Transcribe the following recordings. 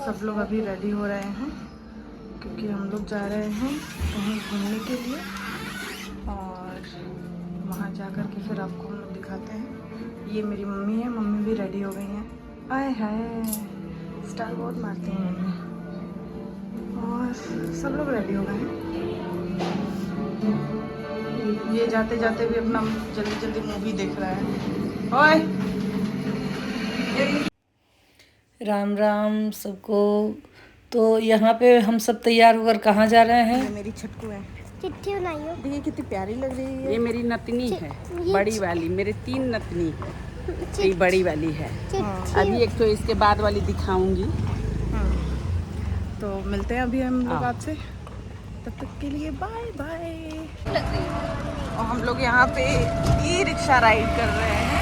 सब लोग अभी रेडी हो रहे हैं क्योंकि हम लोग जा रहे हैं कहीं घूमने के लिए और वहाँ जा कर के फिर आपको हम लोग दिखाते हैं। ये मेरी मम्मी है, मम्मी भी रेडी हो गई हैं। आए हाय, स्टाइल बहुत मारती हैं मम्मी। और सब लोग रेडी हो गए हैं। ये जाते जाते भी अपना जल्दी जल्दी मूवी देख रहा है। ओए राम राम सबको। तो यहाँ पे हम सब तैयार होकर कहाँ जा रहे हैं? ये मेरी छटकू है। चिट्ठी बनाइयो। देखिए कितनी प्यारी लग रही है। ये मेरी नतनी है, बड़ी वाली। मेरे 3 नतनी है, ये बड़ी वाली है। अभी एक तो इसके बाद वाली दिखाऊंगी। तो मिलते हैं अभी हम लोग आपसे, तब तक के लिए बाय बाय। और हम लोग यहाँ पे ई रिक्शा राइड कर रहे हैं।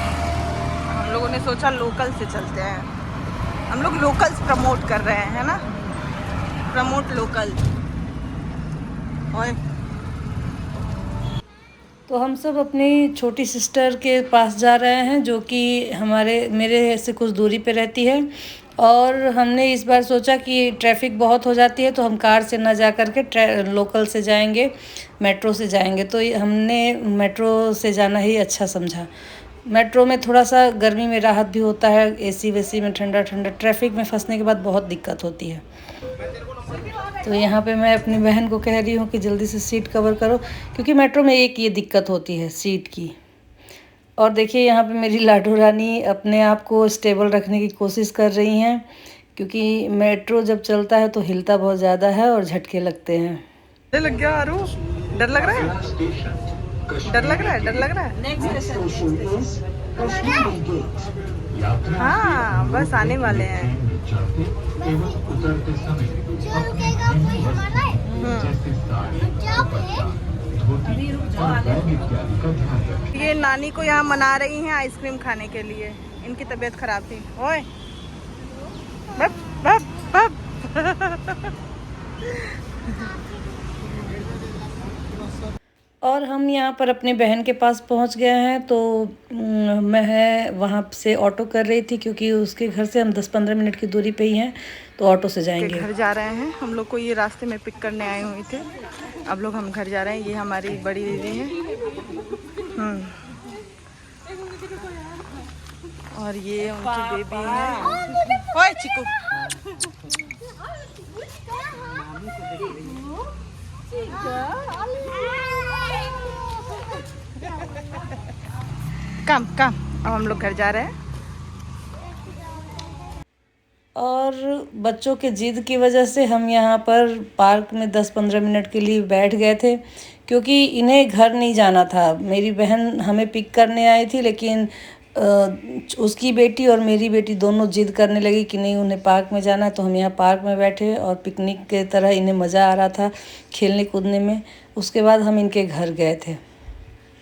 हम लोगों ने सोचा लोकल से चलते हैं। हम लोग लोकल्स प्रमोट कर रहे हैं ना, प्रमोट लोकल। और तो हम सब अपनी छोटी सिस्टर के पास जा रहे हैं जो कि मेरे से कुछ दूरी पे रहती है। और हमने इस बार सोचा कि ट्रैफिक बहुत हो जाती है तो हम कार से ना जा कर के लोकल से जाएंगे, मेट्रो से जाएंगे। तो हमने मेट्रो से जाना ही अच्छा समझा। मेट्रो में थोड़ा सा गर्मी में राहत भी होता है, एसी वेसी में ठंडा ठंडा। ट्रैफिक में फंसने के बाद बहुत दिक्कत होती है। तो यहाँ पे मैं अपनी बहन को कह रही हूँ कि जल्दी से सीट कवर करो, क्योंकि मेट्रो में एक ये दिक्कत होती है सीट की। और देखिए यहाँ पे मेरी लाडो रानी अपने आप को स्टेबल रखने की कोशिश कर रही हैं, क्योंकि मेट्रो जब चलता है तो हिलता बहुत ज़्यादा है और झटके लगते हैं। डर लग गया आरू, डर लग रहा है, डर लग रहा है, डर लग रहा है। हाँ बस आने वाले हैं। ये नानी को यहाँ मना रही हैं आइसक्रीम खाने के लिए, इनकी तबीयत खराब थी। ओए बप बप बप। और हम यहाँ पर अपनी बहन के पास पहुँच गए हैं। तो मैं वहाँ से ऑटो कर रही थी, क्योंकि उसके घर से हम 10-15 मिनट की दूरी पे ही हैं, तो ऑटो से जाएंगे। घर जा रहे हैं हम लोग को ये रास्ते में पिक करने आए हुए थे। अब लोग हम घर जा रहे हैं। ये हमारी बड़ी दीदी है और ये उनकी बेबी है। ओए चिकू, कम कम। अब हम लोग घर जा रहे हैं। और बच्चों के जिद की वजह से हम यहाँ पर पार्क में 10-15 मिनट के लिए बैठ गए थे, क्योंकि इन्हें घर नहीं जाना था। मेरी बहन हमें पिक करने आई थी, लेकिन उसकी बेटी और मेरी बेटी दोनों जिद करने लगी कि नहीं, उन्हें पार्क में जाना है। तो हम यहाँ पार्क में बैठे और पिकनिक के तरह इन्हें मज़ा आ रहा था खेलने कूदने में। उसके बाद हम इनके घर गए थे।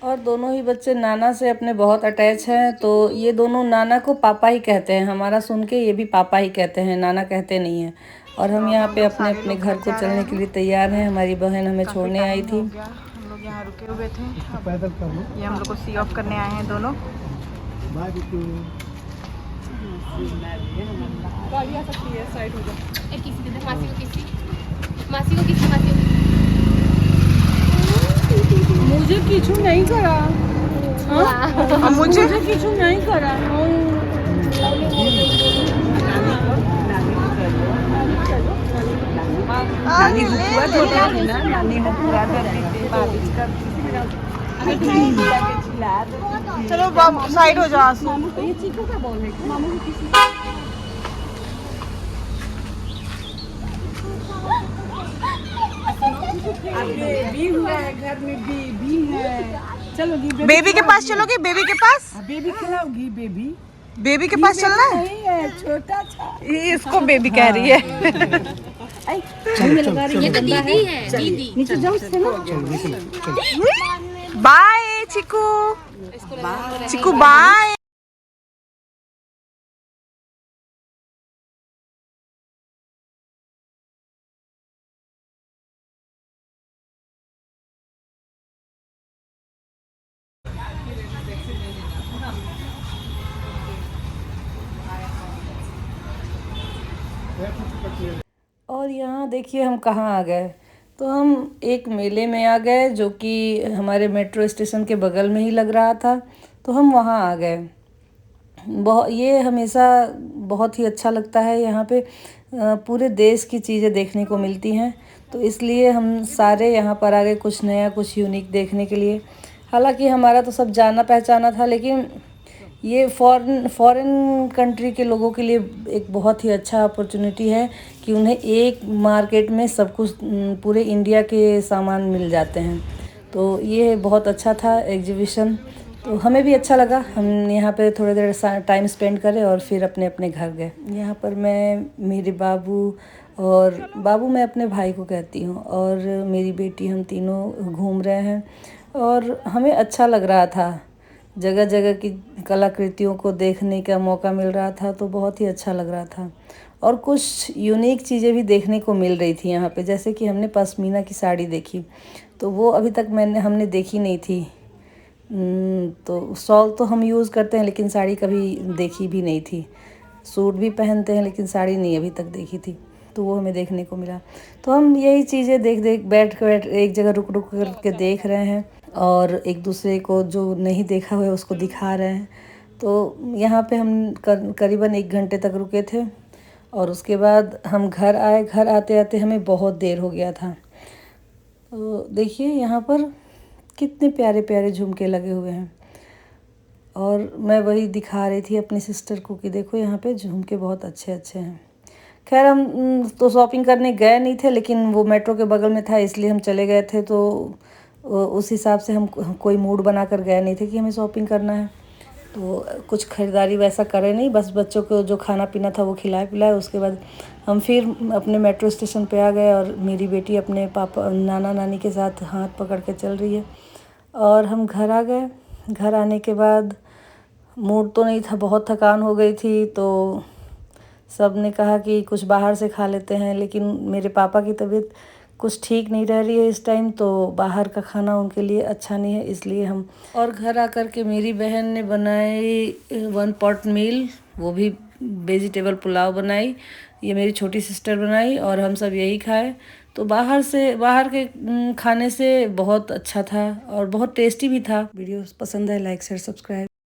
और दोनों ही बच्चे नाना से अपने बहुत अटैच हैं, तो ये दोनों नाना को पापा ही कहते हैं। हमारा सुन के ये भी पापा ही कहते हैं, नाना कहते नहीं हैं। और हम यहाँ पे अपने अपने घर को चलने के लिए तैयार हैं। हमारी बहन हमें छोड़ने आई थी। हम लोग यहाँ रुके हुए थे। पैदल कर लो। ये हम लोग को सी ऑफ करने आए हैं दोनों। गाड़ी आ सकती है, साइड हो जाओ। मासी को किसी मुझे किचू नहीं करा। हाँ? मुझे किचू नहीं करा। नानी हुआ तो है ना, नानी हुआ चलो साइड हो जाओ आंसू। ये चीकू का बॉल है। मामू को किसी बेबी हुआ है, घर में बेबी है। चलोगी बेबी के पास चलोगी? बेबी के पास? बेबी खिलाओगी? बेबी बेबी के पास चलना है? नहीं है, छोटा सा। ये इसको बेबी कह रही है। ये तो दीदी है, दीदी। नीचे जाओ उससे ना। Bye Chiku, Chiku bye. और यहाँ देखिए हम कहाँ आ गए। तो हम एक मेले में आ गए जो कि हमारे मेट्रो स्टेशन के बगल में ही लग रहा था, तो हम वहाँ आ गए। ये हमेशा बहुत ही अच्छा लगता है। यहाँ पे पूरे देश की चीज़ें देखने को मिलती हैं, तो इसलिए हम सारे यहाँ पर आ गए कुछ नया कुछ यूनिक देखने के लिए। हालांकि हमारा तो सब जाना पहचाना था, लेकिन ये फॉरेन कंट्री के लोगों के लिए एक बहुत ही अच्छा अपॉर्चुनिटी है कि उन्हें एक मार्केट में सब कुछ पूरे इंडिया के सामान मिल जाते हैं। तो ये बहुत अच्छा था एग्जीबिशन, तो हमें भी अच्छा लगा। हम यहाँ पे थोड़ी देर टाइम स्पेंड करें और फिर अपने अपने घर गए। यहाँ पर मैं, मेरे बाबू मैं अपने भाई को कहती हूँ, और मेरी बेटी, हम तीनों घूम रहे हैं और हमें अच्छा लग रहा था। जगह जगह की कलाकृतियों को देखने का मौका मिल रहा था, तो बहुत ही अच्छा लग रहा था। और कुछ यूनिक चीज़ें भी देखने को मिल रही थी यहाँ पे, जैसे कि हमने पश्मीना की साड़ी देखी, तो वो अभी तक हमने देखी नहीं थी। तो शॉल तो हम यूज़ करते हैं, लेकिन साड़ी कभी देखी भी नहीं थी। सूट भी पहनते हैं, लेकिन साड़ी नहीं अभी तक देखी थी, तो वो हमें देखने को मिला। तो हम यही चीज़ें बैठ एक जगह रुक करके देख रहे हैं, और एक दूसरे को जो नहीं देखा हुआ है उसको दिखा रहे हैं। तो यहाँ पे हम करीबन 1 घंटे तक रुके थे, और उसके बाद हम घर आए। घर आते आते हमें बहुत देर हो गया था। तो देखिए यहाँ पर कितने प्यारे प्यारे झुमके लगे हुए हैं, और मैं वही दिखा रही थी अपनी सिस्टर को कि देखो यहाँ पे झुमके बहुत अच्छे अच्छे हैं। खैर हम तो शॉपिंग करने गए नहीं थे, लेकिन वो मेट्रो के बगल में था इसलिए हम चले गए थे। तो उस हिसाब से हम कोई मूड बना कर गए नहीं थे कि हमें शॉपिंग करना है। तो कुछ ख़रीदारी वैसा करे नहीं, बस बच्चों को जो खाना पीना था वो खिलाए पिलाए। उसके बाद हम फिर अपने मेट्रो स्टेशन पे आ गए, और मेरी बेटी अपने पापा नाना नानी के साथ हाथ पकड़ के चल रही है, और हम घर आ गए। घर आने के बाद मूड तो नहीं था, बहुत थकान हो गई थी, तो सब ने कहा कि कुछ बाहर से खा लेते हैं, लेकिन मेरे पापा की तबीयत कुछ ठीक नहीं रह रही है इस टाइम, तो बाहर का खाना उनके लिए अच्छा नहीं है, इसलिए हम। और घर आकर के मेरी बहन ने बनाई 1 पॉट मील, वो भी वेजिटेबल पुलाव बनाई। ये मेरी छोटी सिस्टर बनाई, और हम सब यही खाए। तो बाहर के खाने से बहुत अच्छा था और बहुत टेस्टी भी था। वीडियो पसंद है, लाइक शेयर सब्सक्राइब।